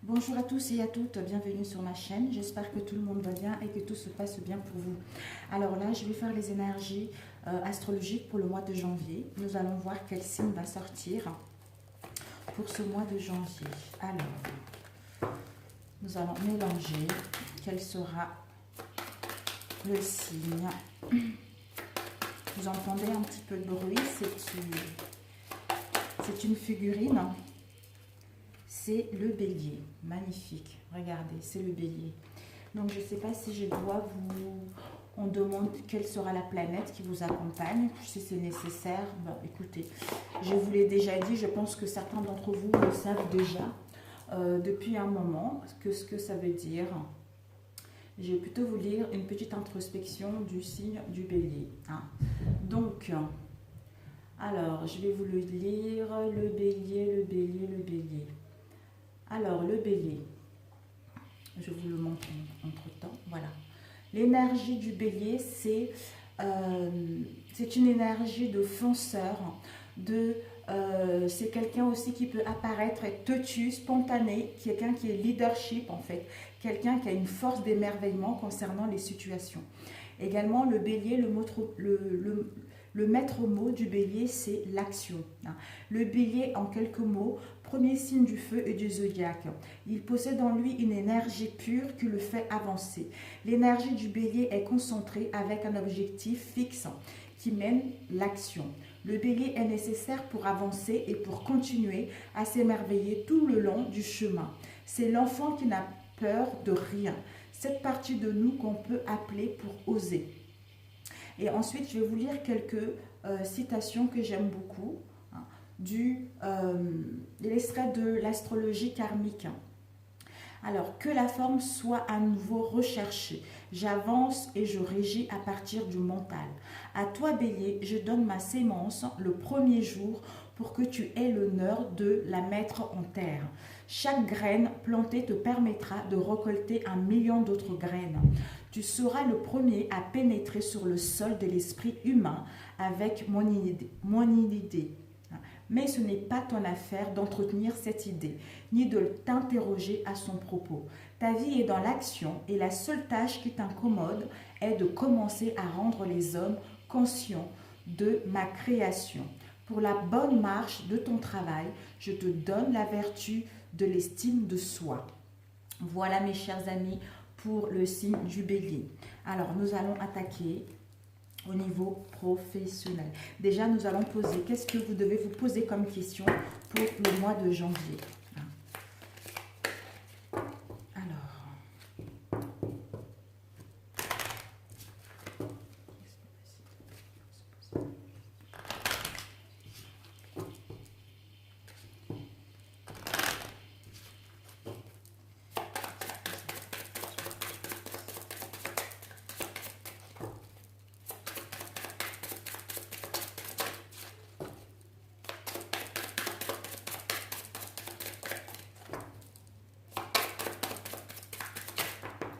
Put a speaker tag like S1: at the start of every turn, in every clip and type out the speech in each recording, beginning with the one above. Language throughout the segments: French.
S1: Bonjour à tous et à toutes, bienvenue sur ma chaîne. J'espère que tout le monde va bien et que tout se passe bien pour vous. Alors là, je vais faire les énergies astrologiques pour le mois de janvier. Nous allons voir quel signe va sortir pour ce mois de janvier. Alors, nous allons mélanger quel sera le signe. Vous entendez un petit peu de bruit, c'est une figurine. C'est le bélier. Magnifique. Regardez, c'est le bélier. Donc, je ne sais pas si je dois vous... On demande quelle sera la planète qui vous accompagne, si c'est nécessaire. Bon, écoutez, je vous l'ai déjà dit, je pense que certains d'entre vous le savent déjà depuis un moment, ce que ça veut dire. Je vais plutôt vous lire une petite introspection du signe du bélier. Hein. Donc, alors, je vais vous le lire. Le bélier, le bélier, le bélier. Alors, le bélier, je vous le montre entre temps, voilà. L'énergie du bélier, c'est une énergie de fonceur, c'est quelqu'un aussi qui peut apparaître, être têtu, spontané, quelqu'un qui est leadership en fait, quelqu'un qui a une force d'émerveillement concernant les situations. Également, le bélier, le maître mot du bélier, c'est l'action. Le bélier, en quelques mots, premier signe du feu et du zodiaque. Il possède en lui une énergie pure qui le fait avancer. L'énergie du bélier est concentrée avec un objectif fixe qui mène l'action. Le bélier est nécessaire pour avancer et pour continuer à s'émerveiller tout le long du chemin. C'est l'enfant qui n'a peur de rien. Cette partie de nous qu'on peut appeler pour oser. Et ensuite, je vais vous lire quelques citations que j'aime beaucoup, hein, de l'extrait de l'astrologie karmique. Alors, que la forme soit à nouveau recherchée. J'avance et je régis à partir du mental. À toi, bélier, je donne ma sémence le premier jour pour que tu aies l'honneur de la mettre en terre. Chaque graine plantée te permettra de récolter 1 million d'autres graines. Tu seras le premier à pénétrer sur le sol de l'esprit humain avec mon idée. Mais ce n'est pas ton affaire d'entretenir cette idée, ni de t'interroger à son propos. Ta vie est dans l'action et la seule tâche qui t'incommode est de commencer à rendre les hommes conscients de ma création. Pour la bonne marche de ton travail, je te donne la vertu de l'estime de soi. Voilà mes chers amis pour le signe du bélier. Alors nous allons attaquer au niveau professionnel. Déjà nous allons poser, qu'est-ce que vous devez vous poser comme question pour le mois de janvier?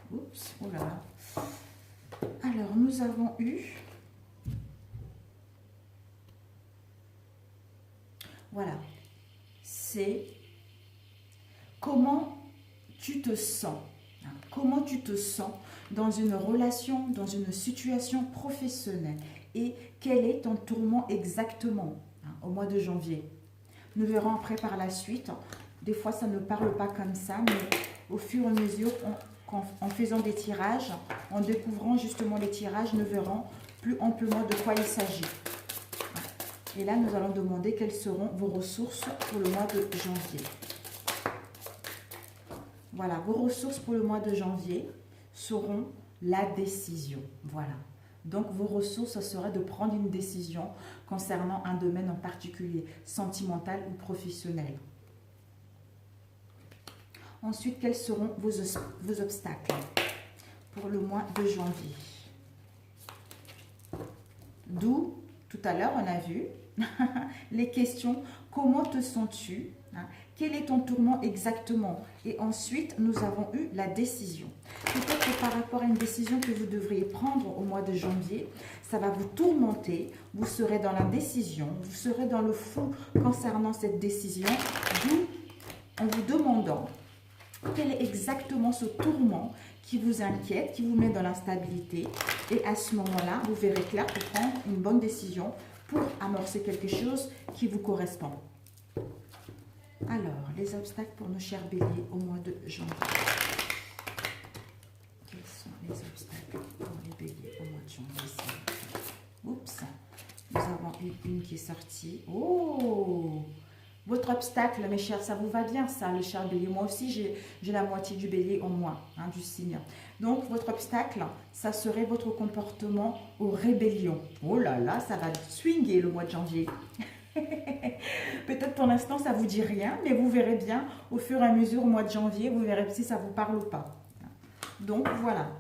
S1: Oups, oh là là. Alors, nous avons eu... Voilà. C'est comment tu te sens. Comment tu te sens dans une relation, dans une situation professionnelle. Et quel est ton tourment exactement au mois de janvier. Nous verrons après par la suite. Des fois, ça ne parle pas comme ça, mais au fur et à mesure, en faisant des tirages, en découvrant justement les tirages, nous verrons plus amplement de quoi il s'agit. Et là, nous allons demander quelles seront vos ressources pour le mois de janvier. Voilà, vos ressources pour le mois de janvier seront la décision. Voilà. Donc, vos ressources, ce sera de prendre une décision concernant un domaine en particulier, sentimental ou professionnel. Ensuite, quels seront vos obstacles pour le mois de janvier? D'où, tout à l'heure, on a vu les questions. Comment te sens-tu? Quel est ton tourment exactement? Et ensuite, nous avons eu la décision. Peut-être que par rapport à une décision que vous devriez prendre au mois de janvier, ça va vous tourmenter. Vous serez dans l'indécision, vous serez dans le flou concernant cette décision. D'où, en vous demandant Quel est exactement ce tourment qui vous inquiète, qui vous met dans l'instabilité? Et à ce moment-là, vous verrez clair pour prendre une bonne décision pour amorcer quelque chose qui vous correspond. Alors, les obstacles pour nos chers béliers au mois de janvier. Quels sont les obstacles pour les béliers au mois de janvier? Oups, nous avons une qui est sortie. Oh! Votre obstacle, mes chers, ça vous va bien ça, les chers béliers. Moi aussi, j'ai la moitié du bélier en moi, hein, du signe. Donc, votre obstacle, ça serait votre comportement aux rébellions. Oh là là, ça va swinguer le mois de janvier. Peut-être pour l'instant, ça ne vous dit rien, mais vous verrez bien au fur et à mesure au mois de janvier, vous verrez si ça vous parle ou pas. Donc, voilà.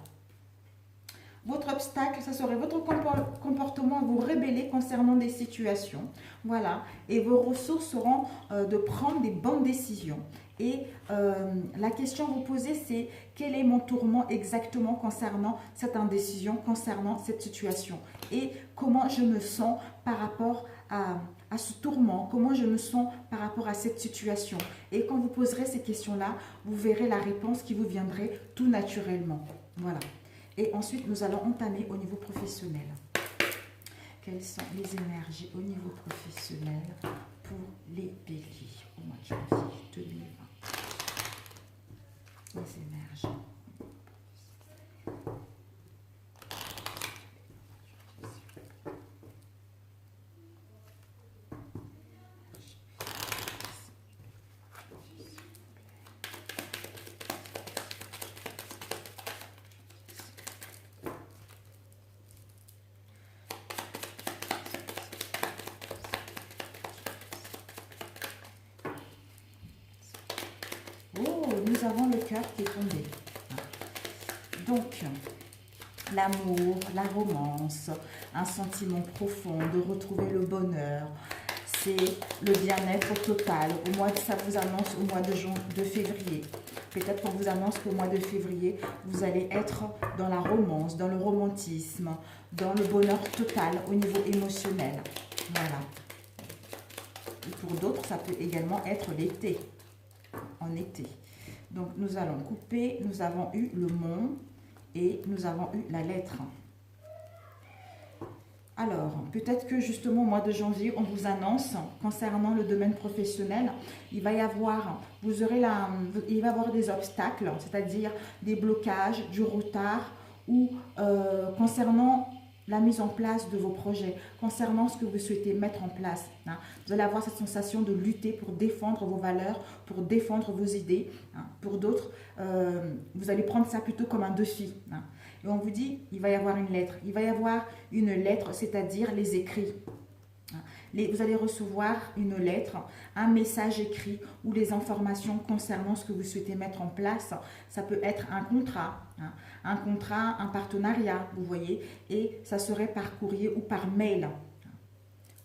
S1: Votre obstacle, ça serait votre comportement à vous rébeller concernant des situations. Voilà. Et vos ressources seront de prendre des bonnes décisions. Et la question à vous poser, c'est quel est mon tourment exactement concernant cette indécision, concernant cette situation? Et comment je me sens par rapport à ce tourment? Comment je me sens par rapport à cette situation? Et quand vous poserez ces questions-là, vous verrez la réponse qui vous viendrait tout naturellement. Voilà. Et ensuite, nous allons entamer au niveau professionnel. Quelles sont les énergies au niveau professionnel pour les béliers au mois de janvier 2020? Les énergies. Oh, nous avons le cœur qui est tombé. Donc, l'amour, la romance, un sentiment profond, de retrouver le bonheur, c'est le bien-être total. Ça vous annonce au mois de février. Peut-être qu'on vous annonce qu'au mois de février, vous allez être dans la romance, dans le romantisme, dans le bonheur total au niveau émotionnel. Voilà. Et pour d'autres, ça peut également être l'été. En été. Donc, nous allons couper. Nous avons eu le mont et nous avons eu la lettre. Alors, peut-être que justement au mois de janvier, on vous annonce concernant le domaine professionnel, il va y avoir, il va y avoir des obstacles, c'est-à-dire des blocages, du retard ou concernant la mise en place de vos projets, concernant ce que vous souhaitez mettre en place. Hein. Vous allez avoir cette sensation de lutter pour défendre vos valeurs, pour défendre vos idées. Hein. Pour d'autres, vous allez prendre ça plutôt comme un défi. Hein. Et on vous dit, il va y avoir une lettre. Il va y avoir une lettre, c'est-à-dire les écrits. Vous allez recevoir une lettre, un message écrit ou les informations concernant ce que vous souhaitez mettre en place. Ça peut être un contrat, un partenariat, vous voyez, et ça serait par courrier ou par mail.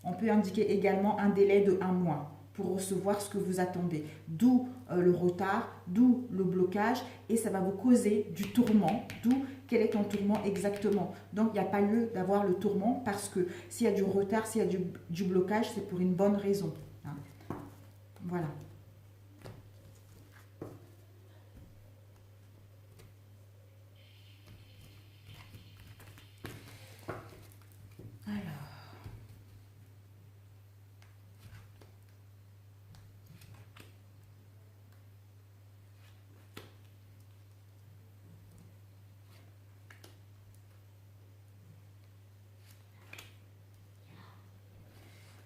S1: On peut indiquer également un délai de 1 mois pour recevoir ce que vous attendez. D'où le retard, d'où le blocage, et ça va vous causer du tourment, d'où quel est ton tourment exactement. Donc, il n'y a pas lieu d'avoir le tourment parce que s'il y a du retard, s'il y a du blocage, c'est pour une bonne raison. Hein. Voilà.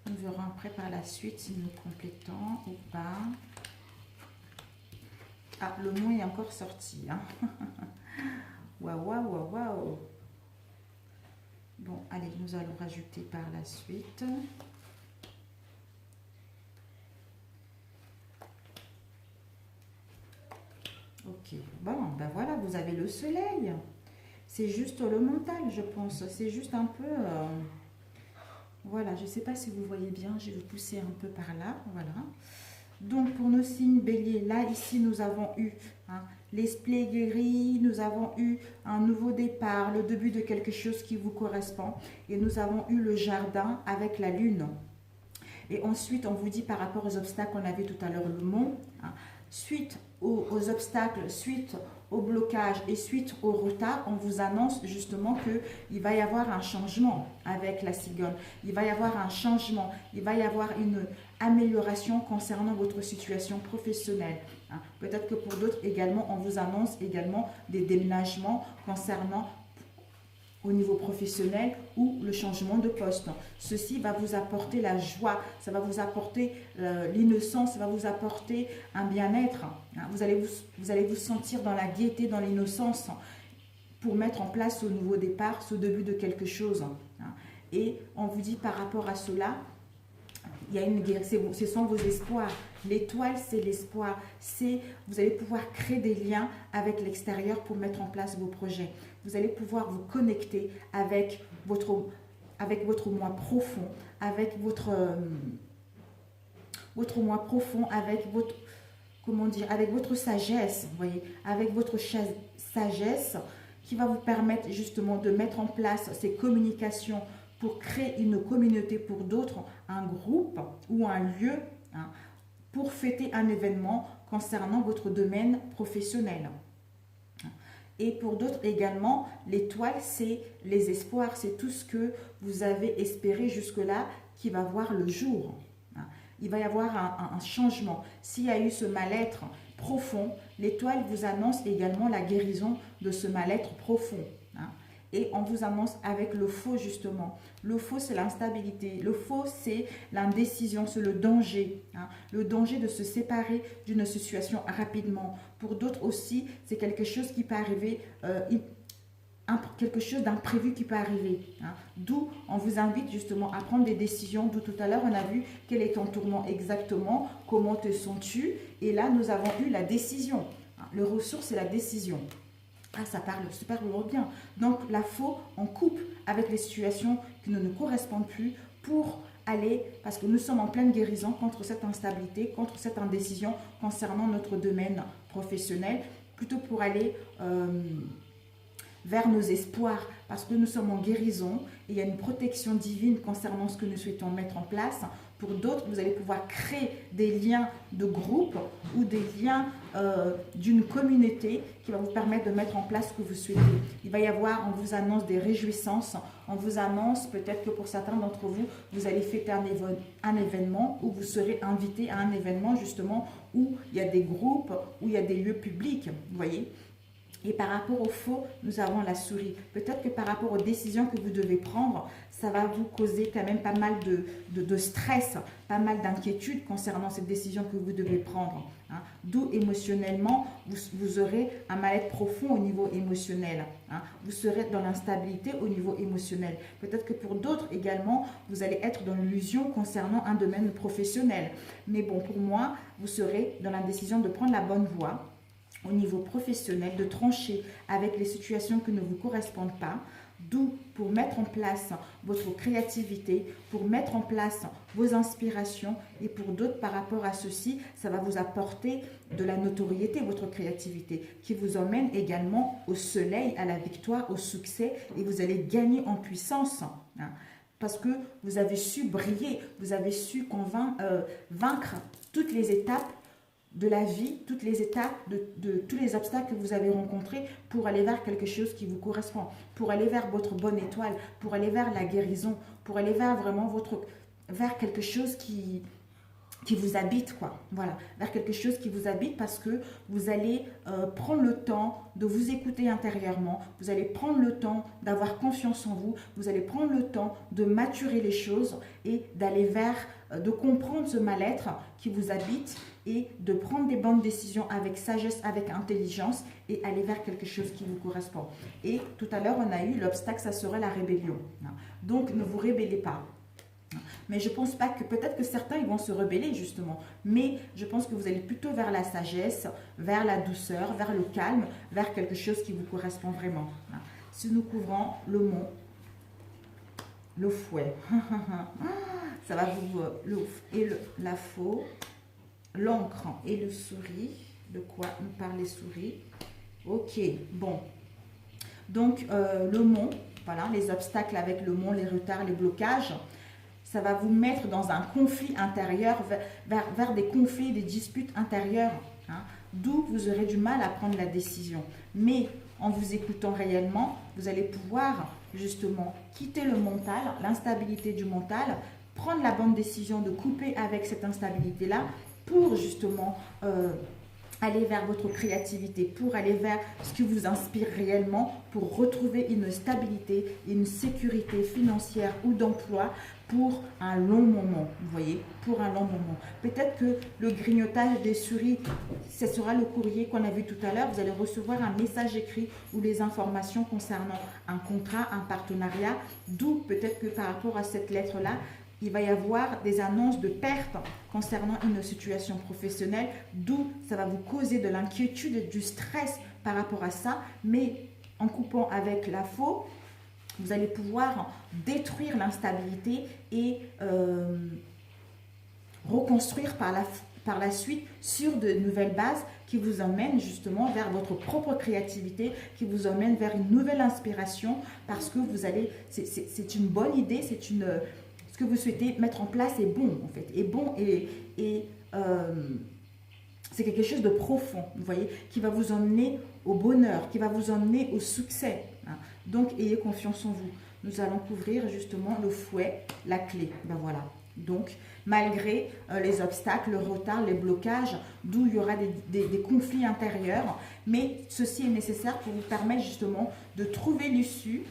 S1: Nous verrons après par la suite si nous complétons ou pas. Ah, le mot est encore sorti. Hein. Waouh, waouh, waouh, waouh. Bon, allez, nous allons rajouter par la suite. Ok, bon, ben voilà, vous avez le soleil. C'est juste le mental, je pense. C'est juste un peu... Voilà, je ne sais pas si vous voyez bien, je vais vous pousser un peu par là, voilà. Donc, pour nos signes béliers, là, ici, nous avons eu l'esprit guéri, nous avons eu un nouveau départ, le début de quelque chose qui vous correspond. Et nous avons eu le jardin avec la lune. Et ensuite, on vous dit par rapport aux obstacles qu'on a vu tout à l'heure, le mont. Suite aux obstacles, suite au blocage et suite au retard, on vous annonce justement qu'il va y avoir un changement avec la cigogne. Il va y avoir un changement, il va y avoir une amélioration concernant votre situation professionnelle. Peut-être que pour d'autres également, on vous annonce également des déménagements concernant au niveau professionnel ou le changement de poste. Ceci va vous apporter la joie, ça va vous apporter l'innocence, ça va vous apporter un bien-être. Vous allez vous sentir dans la gaieté, dans l'innocence pour mettre en place ce nouveau départ, ce début de quelque chose. Et on vous dit par rapport à cela, il y a une guerre, ce sont vos espoirs. L'étoile, c'est l'espoir. Vous allez pouvoir créer des liens avec l'extérieur pour mettre en place vos projets. Vous allez pouvoir vous connecter avec votre moi profond, avec votre moi profond, avec votre, comment dire, avec votre sagesse, vous voyez, avec votre sagesse qui va vous permettre justement de mettre en place ces communications pour créer une communauté pour d'autres, un groupe ou un lieu, pour fêter un événement concernant votre domaine professionnel. Et pour d'autres également, l'étoile, c'est les espoirs, c'est tout ce que vous avez espéré jusque-là qui va voir le jour. Il va y avoir un changement. S'il y a eu ce mal-être profond, l'étoile vous annonce également la guérison de ce mal-être profond. Et on vous annonce avec le faux justement. Le faux, c'est l'instabilité. Le faux, c'est l'indécision, c'est le danger. Le danger de se séparer d'une situation rapidement. Pour d'autres aussi, c'est quelque chose qui peut arriver, quelque chose d'imprévu qui peut arriver. D'où on vous invite justement à prendre des décisions. D'où tout à l'heure, on a vu quel est ton tourment exactement, comment te sens-tu. Et là, nous avons eu la décision. Le ressource, c'est la décision. Ça parle super bien. Donc, la faux, on coupe avec les situations qui ne nous correspondent plus pour aller, parce que nous sommes en pleine guérison contre cette instabilité, contre cette indécision concernant notre domaine professionnel, plutôt pour aller vers nos espoirs, parce que nous sommes en guérison et il y a une protection divine concernant ce que nous souhaitons mettre en place. Pour d'autres, vous allez pouvoir créer des liens de groupe ou des liens d'une communauté qui va vous permettre de mettre en place ce que vous souhaitez. Il va y avoir, on vous annonce des réjouissances, on vous annonce peut-être que pour certains d'entre vous, vous allez fêter un événement ou vous serez invité à un événement justement où il y a des groupes, où il y a des lieux publics, vous voyez. Et par rapport au faux, nous avons la souris. Peut-être que par rapport aux décisions que vous devez prendre, ça va vous causer quand même pas mal de stress, pas mal d'inquiétude concernant cette décision que vous devez prendre. D'où émotionnellement, vous aurez un mal-être profond au niveau émotionnel. Vous serez dans l'instabilité au niveau émotionnel. Peut-être que pour d'autres également, vous allez être dans l'illusion concernant un domaine professionnel. Mais bon, pour moi, vous serez dans la décision de prendre la bonne voie au niveau professionnel, de trancher avec les situations qui ne vous correspondent pas, d'où pour mettre en place votre créativité, pour mettre en place vos inspirations et pour d'autres par rapport à ceci, ça va vous apporter de la notoriété, votre créativité, qui vous emmène également au soleil, à la victoire, au succès et vous allez gagner en puissance. Parce que vous avez su briller, vous avez su vaincre toutes les étapes de la vie, toutes les étapes, de tous les obstacles que vous avez rencontrés pour aller vers quelque chose qui vous correspond, pour aller vers votre bonne étoile, pour aller vers la guérison, pour aller vers vraiment vers quelque chose qui vous habite, quoi. Voilà, vers quelque chose qui vous habite parce que vous allez prendre le temps de vous écouter intérieurement, vous allez prendre le temps d'avoir confiance en vous, vous allez prendre le temps de maturer les choses et d'aller de comprendre ce mal-être qui vous habite et de prendre des bonnes décisions avec sagesse, avec intelligence et aller vers quelque chose qui vous correspond. Et tout à l'heure, on a eu l'obstacle, ça serait la rébellion. Donc, ne vous rébellez pas. Mais je pense pas que, peut-être que certains ils vont se rebeller justement, mais je pense que vous allez plutôt vers la sagesse, vers la douceur, vers le calme, vers quelque chose qui vous correspond vraiment. Si nous couvrons le mont, le fouet, ça va vous, la faux, l'encre et le souris. De quoi nous parlent les souris? Ok, bon. Donc le mont, voilà, les obstacles avec le mont, les retards, les blocages. Ça va vous mettre dans un conflit intérieur, vers des conflits, des disputes intérieures. hein, d'où vous aurez du mal à prendre la décision. Mais en vous écoutant réellement, vous allez pouvoir justement quitter le mental, l'instabilité du mental, prendre la bonne décision de couper avec cette instabilité-là pour justement aller vers votre créativité, pour aller vers ce qui vous inspire réellement, pour retrouver une stabilité, une sécurité financière ou d'emploi pour un long moment, vous voyez, pour un long moment. Peut-être que le grignotage des souris, ce sera le courrier qu'on a vu tout à l'heure, vous allez recevoir un message écrit ou les informations concernant un contrat, un partenariat, d'où peut-être que par rapport à cette lettre-là, il va y avoir des annonces de perte concernant une situation professionnelle, d'où ça va vous causer de l'inquiétude et du stress par rapport à ça, mais en coupant avec la faux, vous allez pouvoir détruire l'instabilité et reconstruire par la suite sur de nouvelles bases qui vous emmènent justement vers votre propre créativité, qui vous emmènent vers une nouvelle inspiration parce que vous allez, c'est une bonne idée, c'est une... Ce que vous souhaitez mettre en place est bon en fait, est bon et c'est quelque chose de profond, vous voyez, qui va vous emmener au bonheur, qui va vous emmener au succès. Hein. Donc, ayez confiance en vous. Nous allons couvrir justement le fouet, la clé. Ben voilà. Donc, malgré les obstacles, le retard, les blocages, d'où il y aura des conflits intérieurs, mais ceci est nécessaire pour vous permettre justement de trouver l'issue,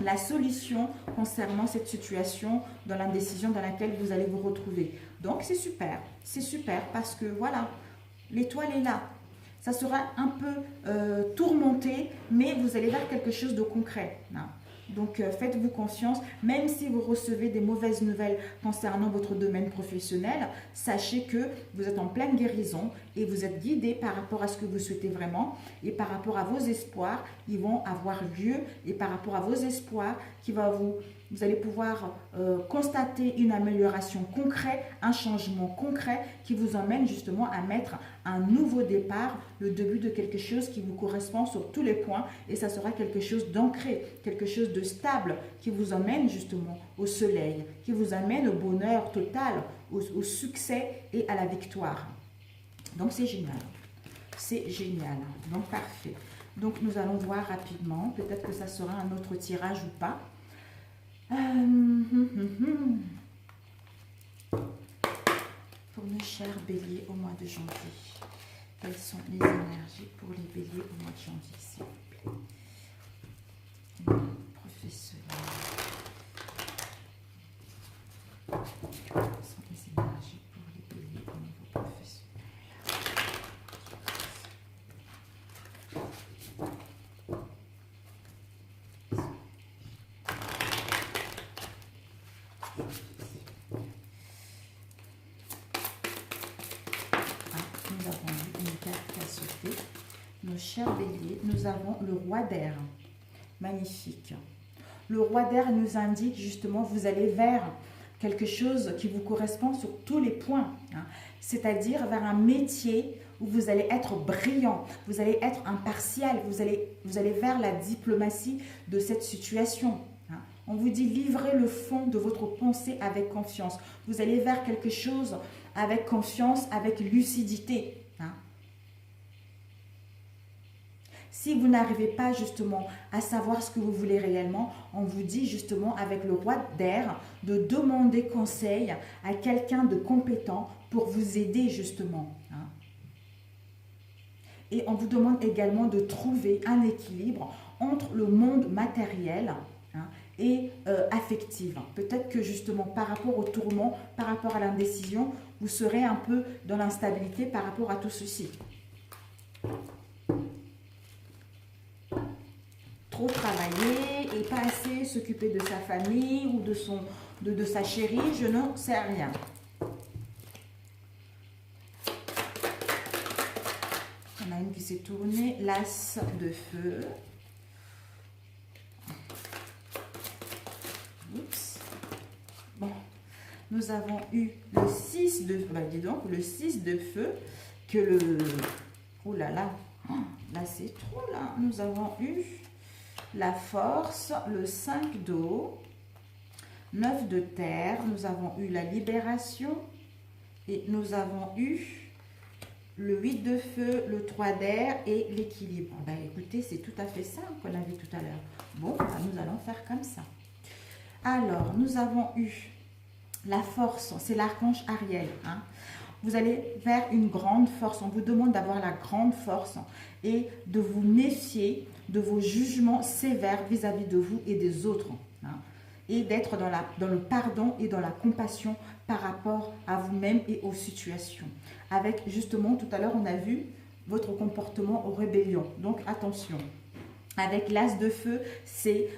S1: la solution concernant cette situation dans l'indécision dans laquelle vous allez vous retrouver. Donc, c'est super parce que voilà, l'étoile est là. Ça sera un peu tourmenté, mais vous allez vers quelque chose de concret. Hein. Donc, faites-vous confiance. Même si vous recevez des mauvaises nouvelles concernant votre domaine professionnel, sachez que vous êtes en pleine guérison et vous êtes guidé par rapport à ce que vous souhaitez vraiment et par rapport à vos espoirs, ils vont avoir lieu et par rapport à vos espoirs, vous allez pouvoir constater une amélioration concrète, un changement concret qui vous emmène justement à mettre un nouveau départ, le début de quelque chose qui vous correspond sur tous les points et ça sera quelque chose d'ancré, quelque chose de stable qui vous emmène justement au soleil, qui vous amène au bonheur total, au succès et à la victoire. Donc c'est génial, donc parfait. Donc nous allons voir rapidement, peut-être que ça sera un autre tirage ou pas. Pour nos chers béliers au mois de janvier, quelles sont les énergies pour les béliers au mois de janvier, s'il vous plaît? Professionnel. Quelles sont les énergies pour les béliers au niveau professionnel? Nous avons eu une carte qui a sauté. Nos chers béliers, nous avons le roi d'air. Magnifique. Le roi d'air nous indique justement, vous allez vers quelque chose qui vous correspond sur tous les points. Hein. C'est-à-dire vers un métier où vous allez être brillant, vous allez être impartial, vous allez vers la diplomatie de cette situation. Hein. On vous dit, livrez le fond de votre pensée avec confiance. Vous allez vers quelque chose avec confiance, avec lucidité. Hein. Si vous n'arrivez pas justement à savoir ce que vous voulez réellement, on vous dit justement avec le roi d'air de demander conseil à quelqu'un de compétent pour vous aider justement. Hein. Et on vous demande également de trouver un équilibre entre le monde matériel et affectif. Peut-être que justement par rapport au tourment, par rapport à l'indécision, vous serez un peu dans l'instabilité par rapport à tout ceci. Trop travailler et pas assez s'occuper de sa famille ou de sa chérie, je n'en sais rien. On a une qui s'est tournée, l'as de feu. Oups. Bon, nous avons eu le 6 de feu, dis donc, le 6 de feu, que le... Oh là là, là c'est trop là. Nous avons eu la force, le 5 d'eau, 9 de terre, nous avons eu la libération et nous avons eu le 8 de feu, le 3 d'air et l'équilibre. Ben, écoutez, c'est tout à fait ça qu'on a vu tout à l'heure. Bon, ben, nous allons faire comme ça. Alors, nous avons eu la force, c'est l'archange Ariel. Hein. Vous allez vers une grande force. On vous demande d'avoir la grande force et de vous méfier de vos jugements sévères vis-à-vis de vous et des autres. Hein. Et d'être dans le pardon et dans la compassion par rapport à vous-même et aux situations. Avec justement, tout à l'heure, on a vu votre comportement aux rébellions. Donc, attention. Avec l'as de feu, c'est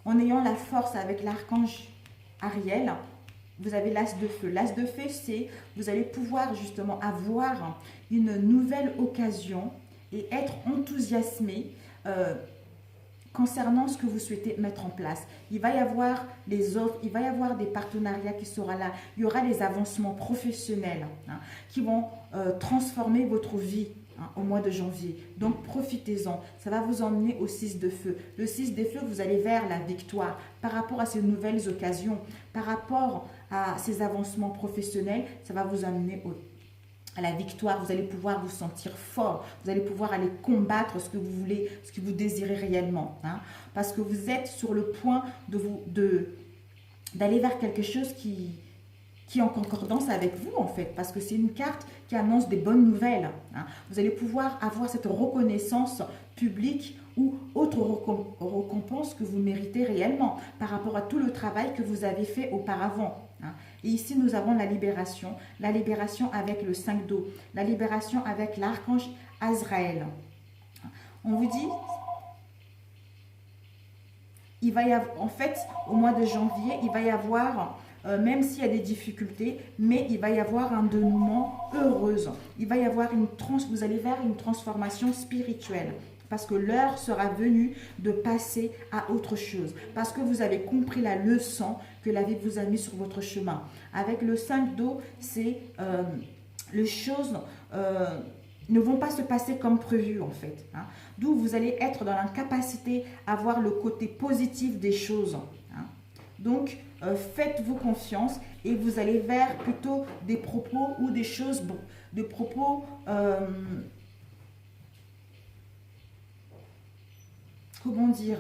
S1: en ayant la force avec l'archange Ariel, vous avez l'as de feu. L'as de feu, c'est vous allez pouvoir justement avoir une nouvelle occasion et être enthousiasmé concernant ce que vous souhaitez mettre en place. Il va y avoir des offres, il va y avoir des partenariats qui seront là. Il y aura des avancements professionnels hein, qui vont transformer votre vie hein, au mois de janvier. Donc, profitez-en. Ça va vous emmener au 6 de feu. Le 6 de feu, vous allez vers la victoire par rapport à ces nouvelles occasions, par rapport à ces avancements professionnels. Ça va vous amener à la victoire, vous allez pouvoir vous sentir fort, vous allez pouvoir aller combattre ce que vous voulez, ce que vous désirez réellement. Hein, parce que vous êtes sur le point d'aller vers quelque chose qui est en concordance avec vous en fait, parce que c'est une carte qui annonce des bonnes nouvelles. Hein. Vous allez pouvoir avoir cette reconnaissance publique ou autre récompense que vous méritez réellement par rapport à tout le travail que vous avez fait auparavant. Hein. Et ici, nous avons la libération avec le 5 d'eau, la libération avec l'archange Azraël. On vous dit, il va y avoir, en fait, au mois de janvier, il va y avoir, même s'il y a des difficultés, mais il va y avoir un dénouement heureux. Il va y avoir vous allez vers une transformation spirituelle. Parce que l'heure sera venue de passer à autre chose. Parce que vous avez compris la leçon que la vie vous a mis sur votre chemin. Avec le 5 d'eau, c'est les choses ne vont pas se passer comme prévu en fait. Hein. D'où vous allez être dans l'incapacité à voir le côté positif des choses. Hein. Donc, faites-vous confiance et vous allez vers plutôt des propos ou des choses, des propos... comment dire,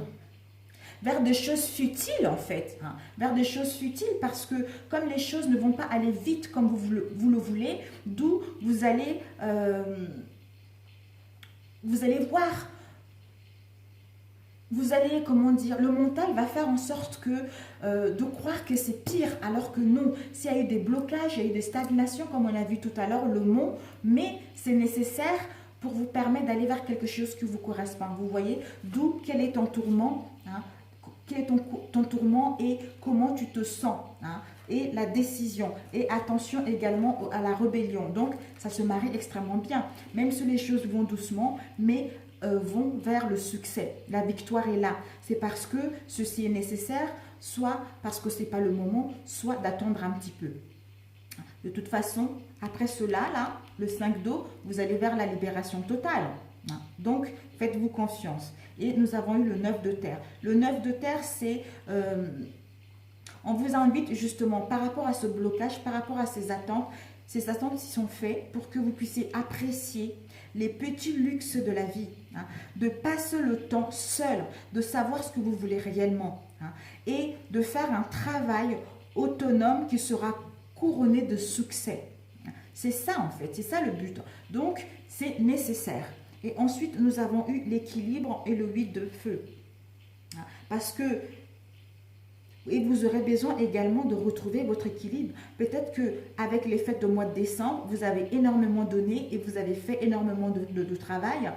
S1: vers des choses futiles en fait, hein, vers des choses futiles parce que comme les choses ne vont pas aller vite comme vous le voulez, d'où vous allez voir, vous allez, comment dire, le mental va faire en sorte que de croire que c'est pire alors que non, s'il y a eu des blocages, il y a eu des stagnations comme on a vu tout à l'heure, le mot, mais c'est nécessaire pour vous permettre d'aller vers quelque chose qui vous correspond. Vous voyez, d'où quel est ton tourment, hein, quel est ton tourment et comment tu te sens, hein, et la décision. Et attention également à la rébellion. Donc, ça se marie extrêmement bien. Même si les choses vont doucement, mais vont vers le succès. La victoire est là. C'est parce que ceci est nécessaire, soit parce que ce n'est pas le moment, soit d'attendre un petit peu. De toute façon, après cela, là, le 5 d'eau, vous allez vers la libération totale. Donc, faites-vous confiance. Et nous avons eu le 9 de terre. Le 9 de terre, c'est... on vous invite justement par rapport à ce blocage, par rapport à ces attentes qui sont faites pour que vous puissiez apprécier les petits luxes de la vie. Hein, de passer le temps seul, de savoir ce que vous voulez réellement. Hein, et de faire un travail autonome qui sera couronné de succès. C'est ça en fait, c'est ça le but. Donc, c'est nécessaire. Et ensuite, nous avons eu l'équilibre et le 8 de feu. Parce que, et vous aurez besoin également de retrouver votre équilibre. Peut-être qu'avec les fêtes de mois de décembre, vous avez énormément donné et vous avez fait énormément de travail.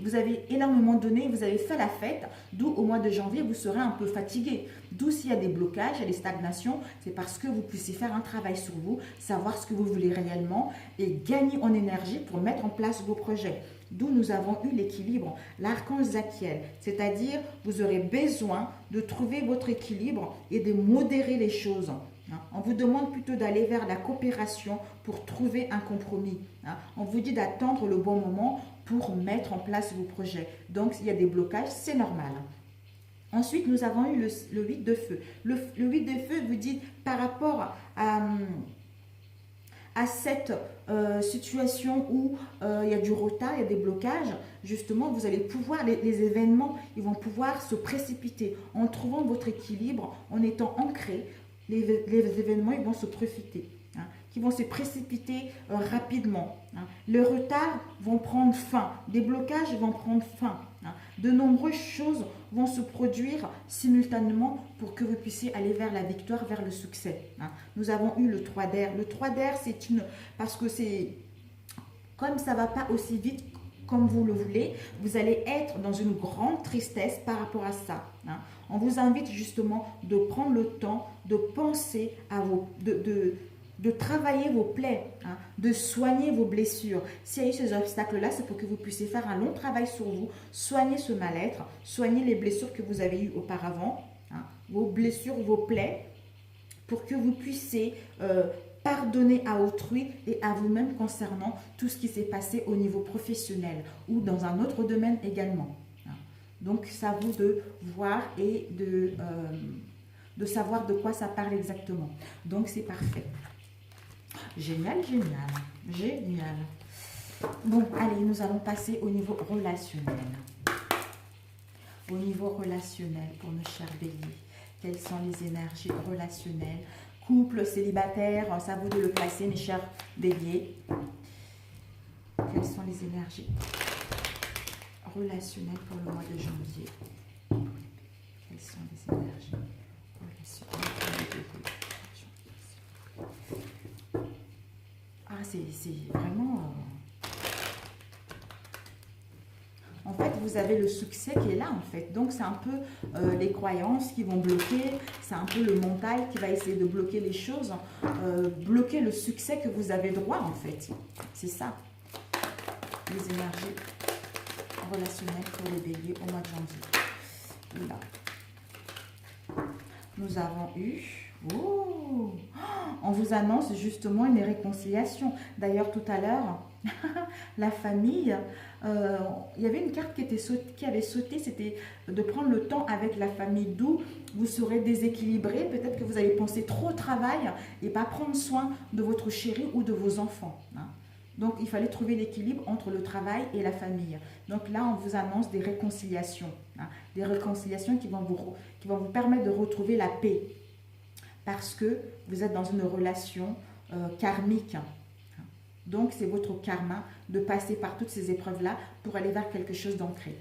S1: Vous avez énormément donné, vous avez fait la fête, d'où au mois de janvier, vous serez un peu fatigué. D'où s'il y a des blocages, il y a des stagnations, c'est parce que vous puissiez faire un travail sur vous, savoir ce que vous voulez réellement et gagner en énergie pour mettre en place vos projets. D'où nous avons eu l'équilibre, l'archange Zachiel, c'est-à-dire vous aurez besoin de trouver votre équilibre et de modérer les choses. On vous demande plutôt d'aller vers la coopération pour trouver un compromis. On vous dit d'attendre le bon moment pour mettre en place vos projets. Donc, s'il y a des blocages, c'est normal. Ensuite, nous avons eu le 8 de feu. Le 8 de feu vous dit par rapport à à cette situation où il y a du retard, il y a des blocages, justement, vous allez pouvoir, les événements, ils vont pouvoir se précipiter. En trouvant votre équilibre, en étant ancré, les événements, ils vont se profiter. Hein, qui vont se précipiter rapidement. Hein. Les retards vont prendre fin, des blocages vont prendre fin. Hein. De nombreuses choses vont se produire simultanément pour que vous puissiez aller vers la victoire, vers le succès. Hein. Nous avons eu le 3 d'air. Le 3 d'air, c'est une... Parce que c'est... Comme ça ne va pas aussi vite comme vous le voulez, vous allez être dans une grande tristesse par rapport à ça. Hein. On vous invite justement de prendre le temps de penser à vos... de travailler vos plaies, hein, de soigner vos blessures. S'il y a eu ces obstacles-là, c'est pour que vous puissiez faire un long travail sur vous, soigner ce mal-être, soigner les blessures que vous avez eues auparavant, hein, vos blessures, vos plaies, pour que vous puissiez pardonner à autrui et à vous-même concernant tout ce qui s'est passé au niveau professionnel ou dans un autre domaine également. Hein. Donc, c'est à vous de voir et de savoir de quoi ça parle exactement. Donc, c'est parfait. Génial, génial, génial. Bon, allez, nous allons passer au niveau relationnel. Au niveau relationnel, pour nos chers béliers, quelles sont les énergies relationnelles? Couple, célibataire, ça vous de le placer, mes chers béliers. Quelles sont les énergies relationnelles pour le mois de janvier? Quelles sont les énergies relationnelles pour le mois de janvier? Ah, c'est vraiment... En fait, vous avez le succès qui est là, en fait. Donc, c'est un peu les croyances qui vont bloquer. C'est un peu le mental qui va essayer de bloquer les choses. Bloquer le succès que vous avez droit, en fait. C'est ça. Les énergies relationnelles pour les béliers au mois de janvier. Là. Nous avons eu... Oh, on vous annonce justement une réconciliation. D'ailleurs, tout à l'heure, la famille, il y avait une carte qui avait sauté, c'était de prendre le temps avec la famille, d'où vous serez déséquilibré. Peut-être que vous allez penser trop au travail et pas prendre soin de votre chéri ou de vos enfants. Hein. Donc, il fallait trouver l'équilibre entre le travail et la famille. Donc là, on vous annonce des réconciliations. Hein, des réconciliations qui vont vous permettre de retrouver la paix. Parce que vous êtes dans une relation karmique. Donc, c'est votre karma de passer par toutes ces épreuves-là pour aller vers quelque chose d'ancré.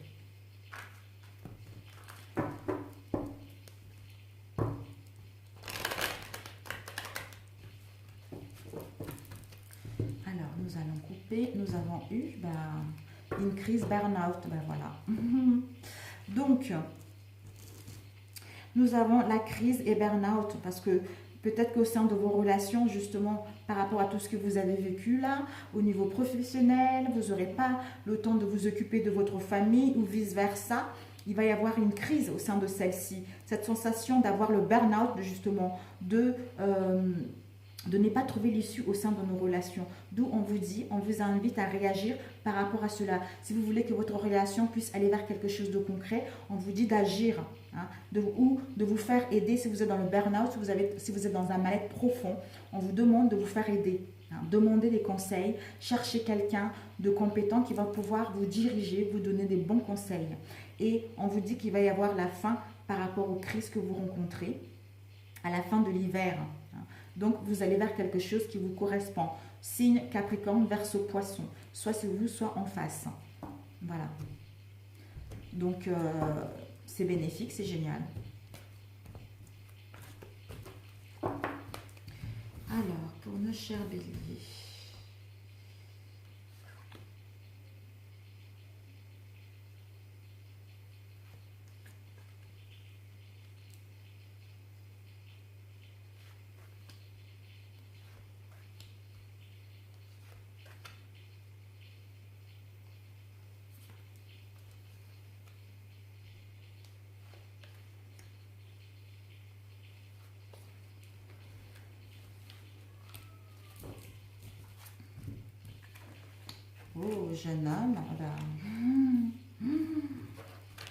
S1: Alors, nous allons couper. Nous avons eu une crise burn-out. Voilà. Donc... Nous avons la crise et burn-out parce que peut-être qu'au sein de vos relations, justement, par rapport à tout ce que vous avez vécu là, au niveau professionnel, vous n'aurez pas le temps de vous occuper de votre famille ou vice-versa. Il va y avoir une crise au sein de celle-ci. Cette sensation d'avoir le burn-out, justement, de ne pas trouver l'issue au sein de nos relations. D'où on vous invite à réagir par rapport à cela. Si vous voulez que votre relation puisse aller vers quelque chose de concret, on vous dit d'agir, hein, ou de vous faire aider si vous êtes dans le burn-out, si vous êtes dans un mal-être profond. On vous demande de vous faire aider. Hein, demandez des conseils, cherchez quelqu'un de compétent qui va pouvoir vous diriger, vous donner des bons conseils. Et on vous dit qu'il va y avoir la fin par rapport aux crises que vous rencontrez à la fin de l'hiver. Donc, vous allez vers quelque chose qui vous correspond. Signe Capricorne, Verseau, Poisson. Soit c'est vous, soit en face. Voilà. Donc, c'est bénéfique, c'est génial. Alors, pour nos chers béliers. Oh, jeune homme,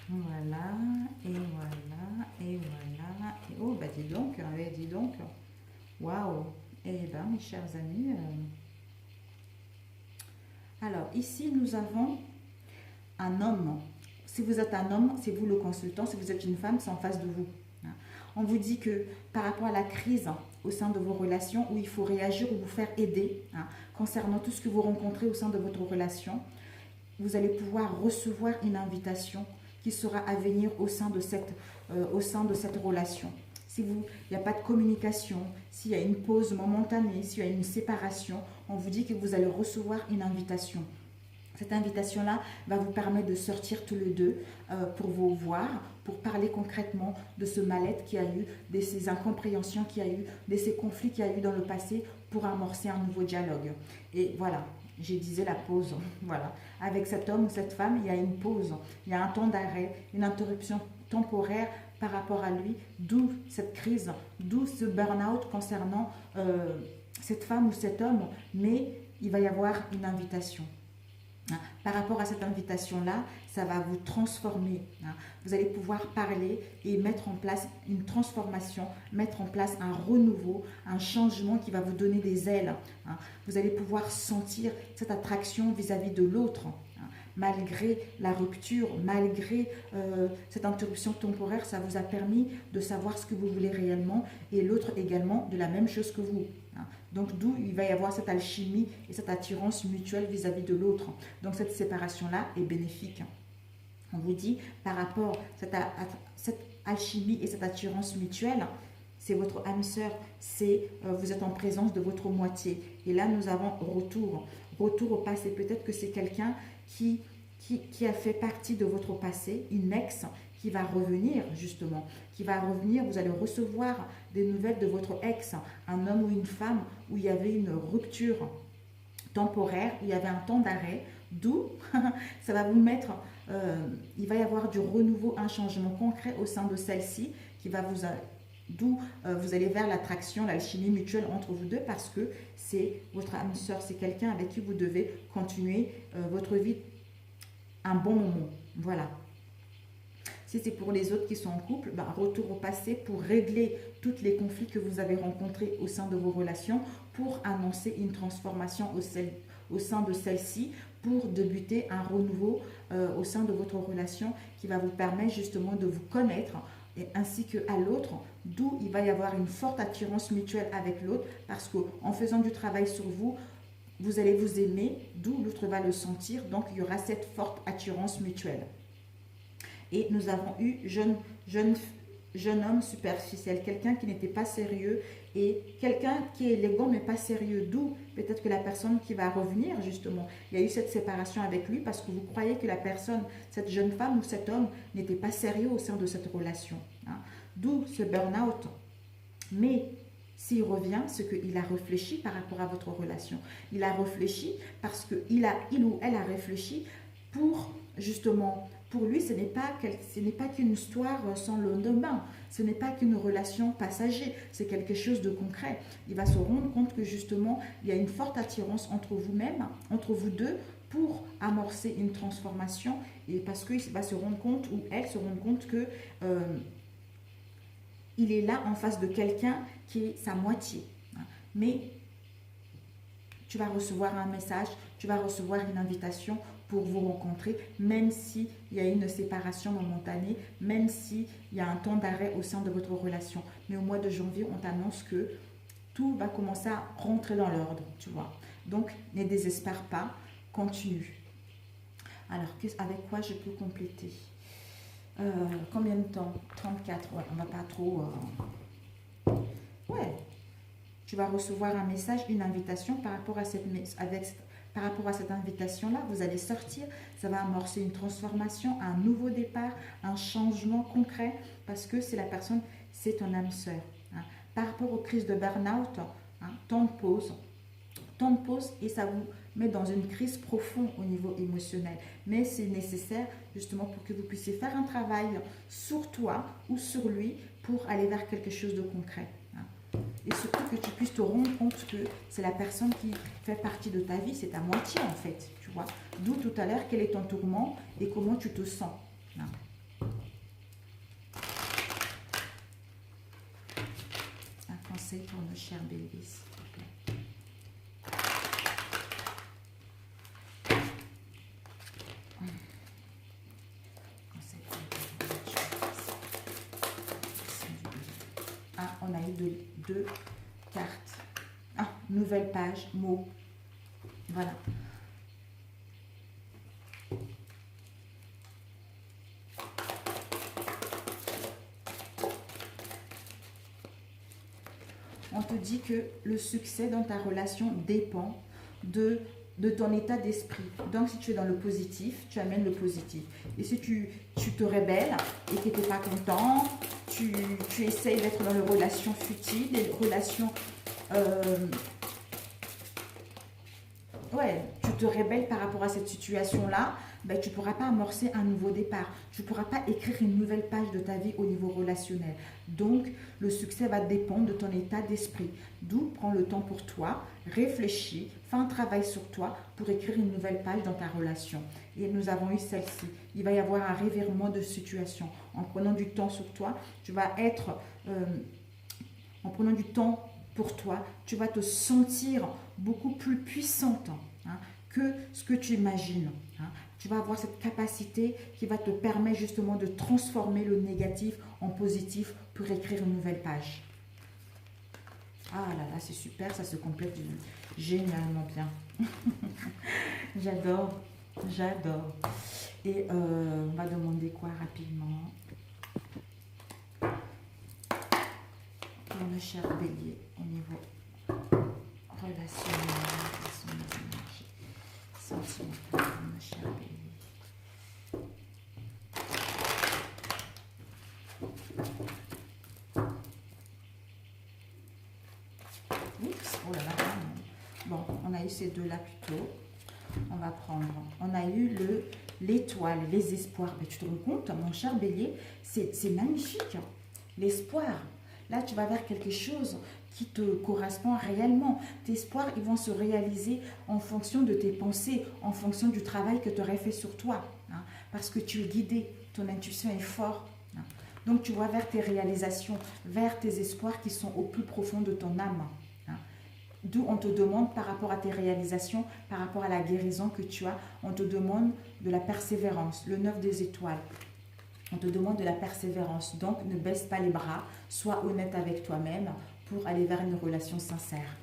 S1: voilà, et voilà, et voilà, et oh, bah dis donc, waouh, et bah Voilà, mes chers amis. Alors, ici, nous avons un homme. Si vous êtes un homme, c'est vous le consultant. Si vous êtes une femme, c'est en face de vous. On vous dit que par rapport à la crise au sein de vos relations, où il faut réagir ou vous faire aider, concernant tout ce que vous rencontrez au sein de votre relation, vous allez pouvoir recevoir une invitation qui sera à venir au sein de cette relation. Si il n'y a pas de communication, s'il y a une pause momentanée, s'il y a une séparation, on vous dit que vous allez recevoir une invitation. Cette invitation-là va vous permettre de sortir tous les deux pour vous voir, pour parler concrètement de ce mal-être qu'il y a eu, de ces incompréhensions qu'il y a eu, de ces conflits qu'il y a eu dans le passé pour amorcer un nouveau dialogue. Et voilà, j'ai disais la pause. Voilà. Avec cet homme ou cette femme, il y a une pause, il y a un temps d'arrêt, une interruption temporaire par rapport à lui, d'où cette crise, d'où ce burn-out concernant cette femme ou cet homme, mais il va y avoir une invitation. Par rapport à cette invitation-là, ça va vous transformer. Vous allez pouvoir parler et mettre en place une transformation, mettre en place un renouveau, un changement qui va vous donner des ailes. Vous allez pouvoir sentir cette attraction vis-à-vis de l'autre. Malgré la rupture, malgré cette interruption temporaire, ça vous a permis de savoir ce que vous voulez réellement et l'autre également de la même chose que vous. Donc d'où il va y avoir cette alchimie et cette attirance mutuelle vis-à-vis de l'autre. Donc cette séparation-là est bénéfique. On vous dit par rapport à cette alchimie et cette attirance mutuelle, c'est votre âme sœur, vous êtes en présence de votre moitié. Et là nous avons retour au passé. Peut-être que c'est quelqu'un qui a fait partie de votre passé, une ex qui va revenir justement, vous allez recevoir des nouvelles de votre ex, un homme ou une femme où il y avait une rupture temporaire, où il y avait un temps d'arrêt, d'où ça va vous mettre, il va y avoir du renouveau, un changement concret au sein de celle-ci qui va d'où vous allez vers l'attraction, l'alchimie mutuelle entre vous deux parce que c'est votre âme sœur, c'est quelqu'un avec qui vous devez continuer votre vie un bon moment. Voilà. Si c'est pour les autres qui sont en couple, retour au passé pour régler tous les conflits que vous avez rencontrés au sein de vos relations, pour annoncer une transformation au sein de celle-ci, pour débuter un renouveau au sein de votre relation qui va vous permettre justement de vous connaître et ainsi qu'à l'autre, d'où il va y avoir une forte attirance mutuelle avec l'autre parce qu'en faisant du travail sur vous, vous allez vous aimer, d'où l'autre va le sentir, donc il y aura cette forte attirance mutuelle. Et nous avons eu jeune homme superficiel, quelqu'un qui n'était pas sérieux et quelqu'un qui est élégant mais pas sérieux. D'où peut-être que la personne qui va revenir justement, il y a eu cette séparation avec lui parce que vous croyez que la personne, cette jeune femme ou cet homme n'était pas sérieux au sein de cette relation. D'où ce burn-out. Mais s'il revient, c'est qu'il a réfléchi par rapport à votre relation. Il a réfléchi parce qu'il ou elle a réfléchi pour justement... Pour lui, ce n'est pas qu'une histoire sans lendemain, ce n'est pas qu'une relation passager, c'est quelque chose de concret. Il va se rendre compte que justement, il y a une forte attirance entre vous-même, entre vous deux, pour amorcer une transformation, et parce qu'il va se rendre compte, ou elle se rend compte que il est là en face de quelqu'un qui est sa moitié. Mais tu vas recevoir un message, tu vas recevoir une invitation pour vous rencontrer, même s'il y a une séparation momentanée, même s'il y a un temps d'arrêt au sein de votre relation. Mais au mois de janvier, on t'annonce que tout va commencer à rentrer dans l'ordre, tu vois. Donc, ne désespère pas, continue. Alors, avec quoi je peux compléter combien de temps? 34, ouais, on va pas trop... Ouais, tu vas recevoir un message, une invitation par rapport à par rapport à cette invitation-là, vous allez sortir, ça va amorcer une transformation, un nouveau départ, un changement concret, parce que c'est la personne, c'est ton âme sœur. Par rapport aux crises de burn-out, temps de pause, et ça vous met dans une crise profonde au niveau émotionnel. Mais c'est nécessaire justement pour que vous puissiez faire un travail sur toi ou sur lui pour aller vers quelque chose de concret. Et surtout que tu puisses te rendre compte que c'est la personne qui fait partie de ta vie, c'est ta moitié en fait, tu vois. D'où tout à l'heure, quel est ton tourment et comment tu te sens. Un conseil pour nos chers bébés, s'il te plaît. a eu deux cartes. Ah, nouvelle page, mot. Voilà. On te dit que le succès dans ta relation dépend de ton état d'esprit. Donc, si tu es dans le positif, tu amènes le positif. Et si tu te rebelles et que tu n'es pas content, tu essayes d'être dans les relations futiles, les relations... ouais, tu te rebelles par rapport à cette situation-là, ben, tu ne pourras pas amorcer un nouveau départ. Tu ne pourras pas écrire une nouvelle page de ta vie au niveau relationnel. Donc, le succès va dépendre de ton état d'esprit. D'où prends le temps pour toi, réfléchis, fais un travail sur toi pour écrire une nouvelle page dans ta relation. Et nous avons eu celle-ci. Il va y avoir un revirement de situation. En prenant du temps sur toi, tu vas être... en prenant du temps pour toi, tu vas te sentir beaucoup plus puissante que ce que tu imagines. Tu vas avoir cette capacité qui va te permettre justement de transformer le négatif en positif pour écrire une nouvelle page. Ah là là, c'est super, ça se complète génialement bien. J'adore, j'adore. Et on va demander quoi rapidement pour le cher bélier au niveau relationnel, quelles sont les énergies sentimentales pour le cher bélier. Oups, oh là là, bon, on a eu ces deux-là plutôt. On va prendre, on a eu l'étoile, les espoirs. Mais tu te rends compte, mon cher bélier, c'est magnifique. L'espoir. Là, tu vas vers quelque chose qui te correspond réellement. Tes espoirs, ils vont se réaliser en fonction de tes pensées, en fonction du travail que tu aurais fait sur toi. Parce que tu es guidé, ton intuition est forte. Donc, tu vas vers tes réalisations, vers tes espoirs qui sont au plus profond de ton âme. D'où on te demande par rapport à tes réalisations, par rapport à la guérison que tu as, on te demande de la persévérance, le 9 des étoiles. On te demande de la persévérance, donc ne baisse pas les bras, sois honnête avec toi-même pour aller vers une relation sincère.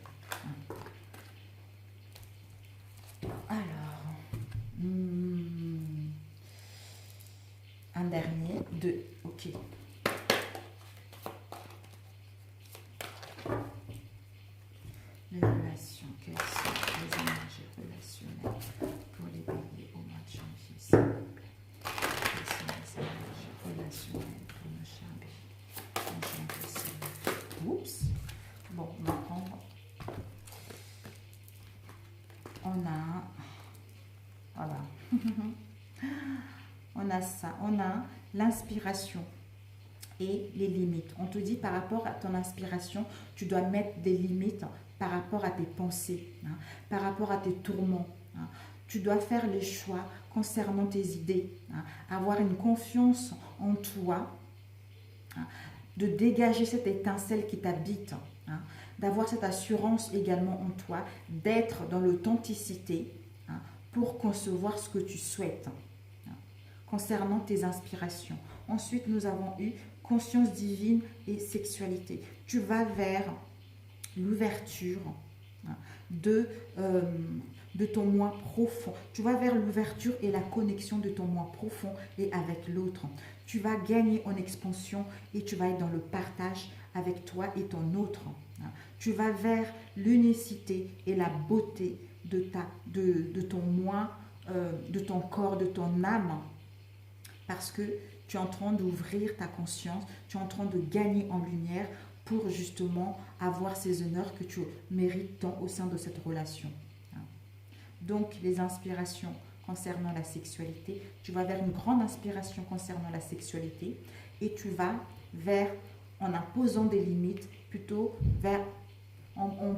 S1: Alors, un dernier, 2, ok. Les relations, quelles sont les énergies relationnelles pour les béliers au mois de janvier, s'il vous plaît? Quelles sont les énergies relationnelles pour nos chers béliers? Oups. Bon, on va prendre. On a un. Voilà. On a ça. On a l'inspiration et les limites. On te dit par rapport à ton inspiration, tu dois mettre des limites par rapport à tes pensées, par rapport à tes tourments. Tu dois faire les choix concernant tes idées, avoir une confiance en toi, de dégager cette étincelle qui t'habite, d'avoir cette assurance également en toi, d'être dans l'authenticité pour concevoir ce que tu souhaites concernant tes inspirations. Ensuite, nous avons eu conscience divine et sexualité. Tu vas vers l'ouverture de ton moi profond. Tu vas vers l'ouverture et la connexion de ton moi profond et avec l'autre. Tu vas gagner en expansion et tu vas être dans le partage avec toi et ton autre. Tu vas vers l'unicité et la beauté de ton moi, de ton corps, de ton âme, parce que tu es en train d'ouvrir ta conscience, tu es en train de gagner en lumière pour justement avoir ces honneurs que tu mérites tant au sein de cette relation. Donc, les inspirations concernant la sexualité, tu vas vers une grande inspiration concernant la sexualité et tu vas vers, en imposant des limites, plutôt vers, en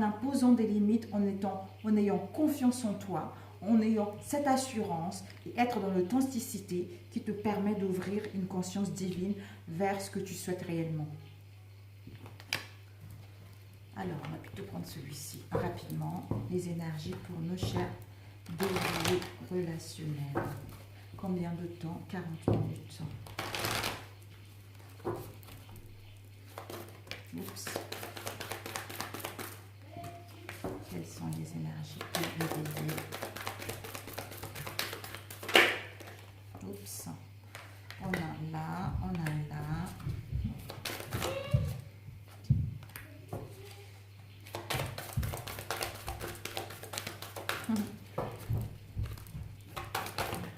S1: imposant des limites, en ayant confiance en toi, en ayant cette assurance et être dans l'authenticité qui te permet d'ouvrir une conscience divine vers ce que tu souhaites réellement. Alors, on va plutôt prendre celui-ci rapidement. Les énergies pour nos chers béliers relationnels. Combien de temps? 40 minutes. Oups. Quelles sont les énergies pour le bélier? Oups. On a là, on a là.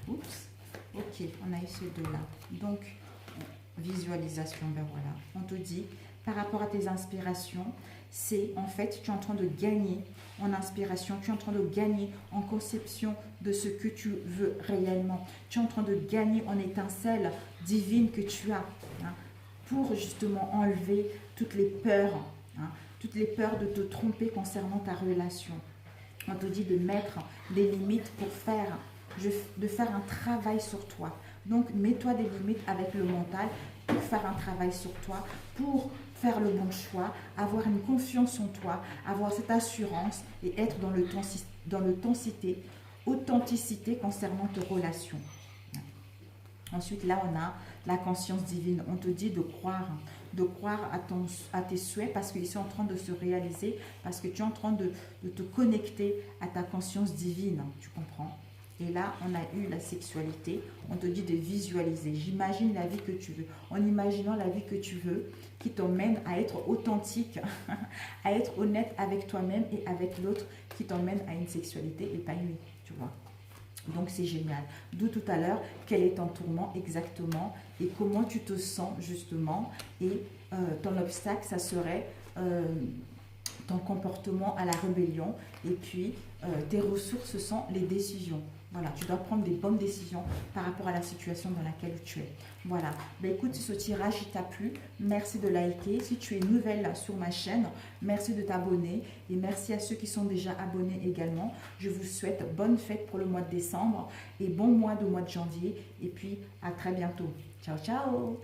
S1: Oups. Ok, on a eu ces deux-là. Donc, visualisation, ben voilà. On te dit, par rapport à tes inspirations, c'est en fait, tu es en train de gagner en inspiration, tu es en train de gagner en conception de ce que tu veux réellement. Tu es en train de gagner en étincelles divines que tu as, hein, pour justement enlever toutes les peurs, hein, toutes les peurs de te tromper concernant ta relation. On te dit de mettre des limites pour faire un travail sur toi. Donc, mets-toi des limites avec le mental pour faire un travail sur toi, pour faire le bon choix, avoir une confiance en toi, avoir cette assurance et être dans authenticité concernant tes relations. Ensuite, là, on a la conscience divine. On te dit de croire à tes souhaits parce qu'ils sont en train de se réaliser, parce que tu es en train de te connecter à ta conscience divine. Tu comprends? Et là, on a eu la sexualité. On te dit de visualiser. J'imagine la vie que tu veux. En imaginant la vie que tu veux, qui t'emmène à être authentique, à être honnête avec toi-même et avec l'autre, qui t'emmène à une sexualité épanouie. Tu vois? Donc, c'est génial. D'où tout à l'heure, quel est ton tourment exactement et comment tu te sens justement. Et ton obstacle, ça serait ton comportement à la rébellion. Et puis, tes ressources sont les décisions. Voilà, tu dois prendre des bonnes décisions par rapport à la situation dans laquelle tu es. Voilà. Ben écoute, si ce tirage t'a plu, merci de liker. Si tu es nouvelle là sur ma chaîne, merci de t'abonner. Et merci à ceux qui sont déjà abonnés également. Je vous souhaite bonne fête pour le mois de décembre et bon mois de janvier. Et puis, à très bientôt. Ciao, ciao!